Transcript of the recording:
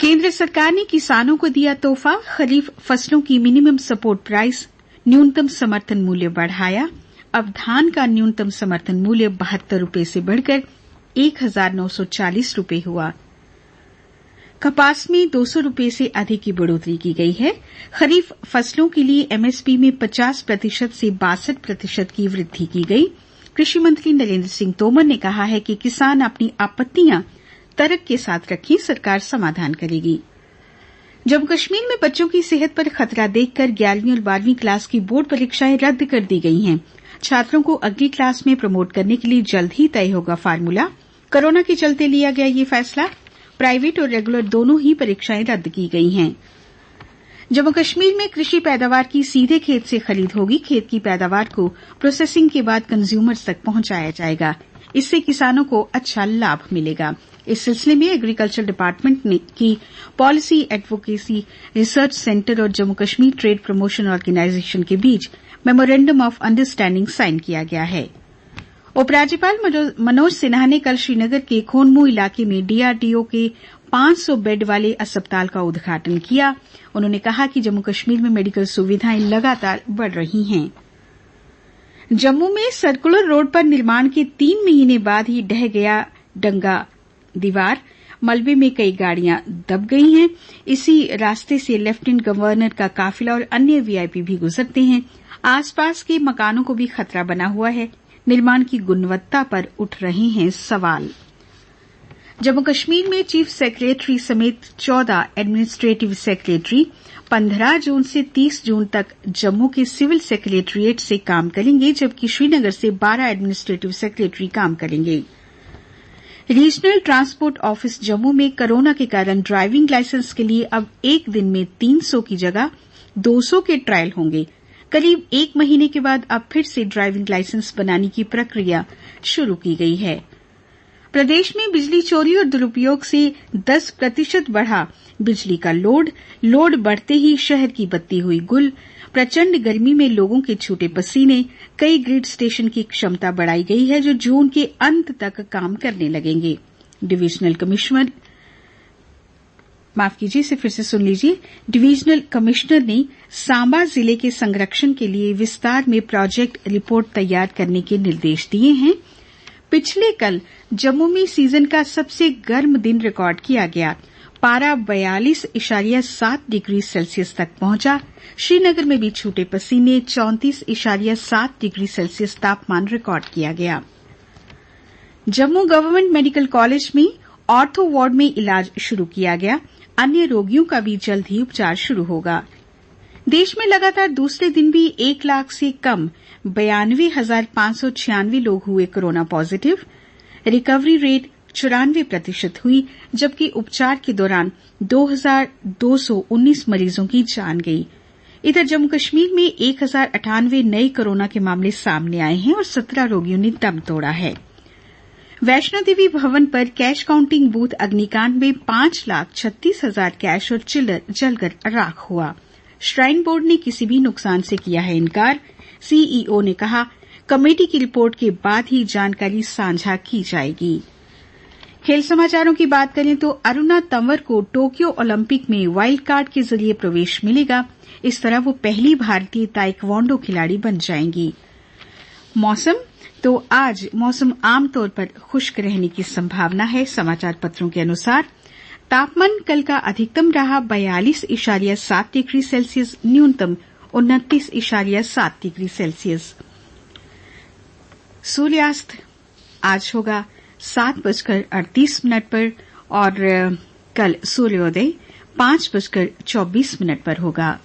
केंद्र सरकार ने किसानों को दिया तोहफा, खरीफ फसलों की मिनिमम सपोर्ट प्राइस न्यूनतम समर्थन मूल्य बढ़ाया। अब धान का न्यूनतम समर्थन मूल्य 72 रुपये से बढ़कर 1,940 रुपये हुआ। कपास में 200 रुपये से अधिक की बढ़ोतरी की गई है। खरीफ फसलों के लिए एमएसपी में 50% से 62% की वृद्धि की गई। कृषि मंत्री नरेंद्र सिंह तोमर ने कहा है कि किसान अपनी आपत्तियां तर्क के साथ रखें, सरकार समाधान करेगी। जम्मू कश्मीर में बच्चों की सेहत पर खतरा देखकर 11वीं और 12वीं क्लास की बोर्ड परीक्षाएं रद्द कर दी गई हैं। छात्रों को अगली क्लास में प्रमोट करने के लिए जल्द ही तय होगा फार्मूला। कोरोना के चलते लिया गया ये फैसला। प्राइवेट और रेगुलर दोनों ही परीक्षाएं रद्द की गई हैं। जम्मू कश्मीर में कृषि पैदावार की सीधे खेत से खरीद होगी। खेत की पैदावार को प्रोसेसिंग के बाद कंज्यूमर्स तक पहुंचाया जाएगा। इससे किसानों को अच्छा लाभ मिलेगा। इस सिलसिले में एग्रीकल्चर डिपार्टमेंट की पॉलिसी एडवोकेसी रिसर्च सेंटर और Jammu Kashmir trade promotion organisation के बीच मेमोरेंडम ऑफ अंडरस्टैंडिंग साइन किया गया है। उपराज्यपाल मनोज सिन्हा ने कल श्रीनगर के खोनमू इलाके में डीआरडीओ के 500 बेड वाले अस्पताल का उद्घाटन किया। उन्होंने कहा कि जम्मू कश्मीर में मेडिकल सुविधाएं लगातार बढ़ रही हैं। जम्मू में सर्कुलर रोड पर निर्माण के 3 महीने बाद ही ढह गया डंगा दीवार। मलबे में कई गाड़ियां दब गई हैं। इसी रास्ते से लेफ्टिनेंट गवर्नर का काफिला और अन्य वीआईपी भी गुजरते हैं। आसपास के मकानों को भी खतरा बना हुआ है। निर्माण की गुणवत्ता पर उठ रहे हैं सवाल। जम्मू कश्मीर में चीफ सेक्रेटरी समेत 14 एडमिनिस्ट्रेटिव सेक्रेटरी 15 जून से 30 जून तक जम्मू के सिविल सेक्रेटरीट से काम करेंगे, जबकि श्रीनगर से 12 एडमिनिस्ट्रेटिव सेक्रेटरी काम करेंगे। रीजनल ट्रांसपोर्ट ऑफिस जम्मू में कोरोना के कारण ड्राइविंग लाइसेंस के लिए अब एक दिन में 300 की जगह 200 के ट्रायल होंगे। करीब 1 महीने के बाद अब फिर से ड्राइविंग लाइसेंस बनाने की प्रक्रिया शुरू की गई है। प्रदेश में बिजली चोरी और दुरुपयोग से 10% बढ़ा बिजली का लोड बढ़ते ही शहर की बत्ती हुई गुल। प्रचंड गर्मी में लोगों के छूटे पसीने। कई ग्रिड स्टेशन की क्षमता बढ़ाई गई है, जो जून के अंत तक काम करने लगेंगे। डिविजनल कमिश्नर ने सांबा जिले के संरक्षण के लिए विस्तार में प्रोजेक्ट रिपोर्ट तैयार करने के निर्देश दिए हैं। पिछले कल जम्मू में सीजन का सबसे गर्म दिन रिकॉर्ड किया गया। पारा 42.7 डिग्री सेल्सियस तक पहुंचा। श्रीनगर में भी छूटे पसीने 34.7 डिग्री सेल्सियस तापमान रिकॉर्ड किया गया। जम्मू गवर्नमेंट मेडिकल कॉलेज में ऑर्थो वार्ड में इलाज शुरू किया गया। अन्य रोगियों का भी जल्द ही उपचार शुरू होगा। देश में लगातार दूसरे दिन भी 1 लाख से कम 92,596 लोग हुए कोरोना पॉजिटिव। रिकवरी रेट 94% हुई, जबकि उपचार के दौरान 2,219 मरीजों की जान गई। इधर जम्मू कश्मीर में 1,098 नए कोरोना के मामले सामने आए हैं और 17 रोगियों ने दम तोड़ा है। वैष्णो देवी भवन पर कैश काउंटिंग बूथ अग्निकांड में 5,36,000 कैश और चिल्लर जलकर राख हुआ। श्राइन बोर्ड ने किसी भी नुकसान से किया है इनकार। सीईओ ने कहा, कमेटी की रिपोर्ट के बाद ही जानकारी साझा की जाएगी। खेल समाचारों की बात करें तो अरुणा तंवर को टोक्यो ओलंपिक में वाइल्ड कार्ड के जरिए प्रवेश मिलेगा। इस तरह वो पहली भारतीय ताइक्वांडो खिलाड़ी बन जाएंगी। मौसम तो आज मौसम आमतौर पर खुश्क रहने की संभावना है। समाचार पत्रों के अनुसार तापमान कल का अधिकतम रहा 42.7 डिग्री सेल्सियस, न्यूनतम 29.7 डिग्री सेल्सियस। सूर्यास्त आज होगा 7:38 पर और कल सूर्योदय 5:24 पर होगा।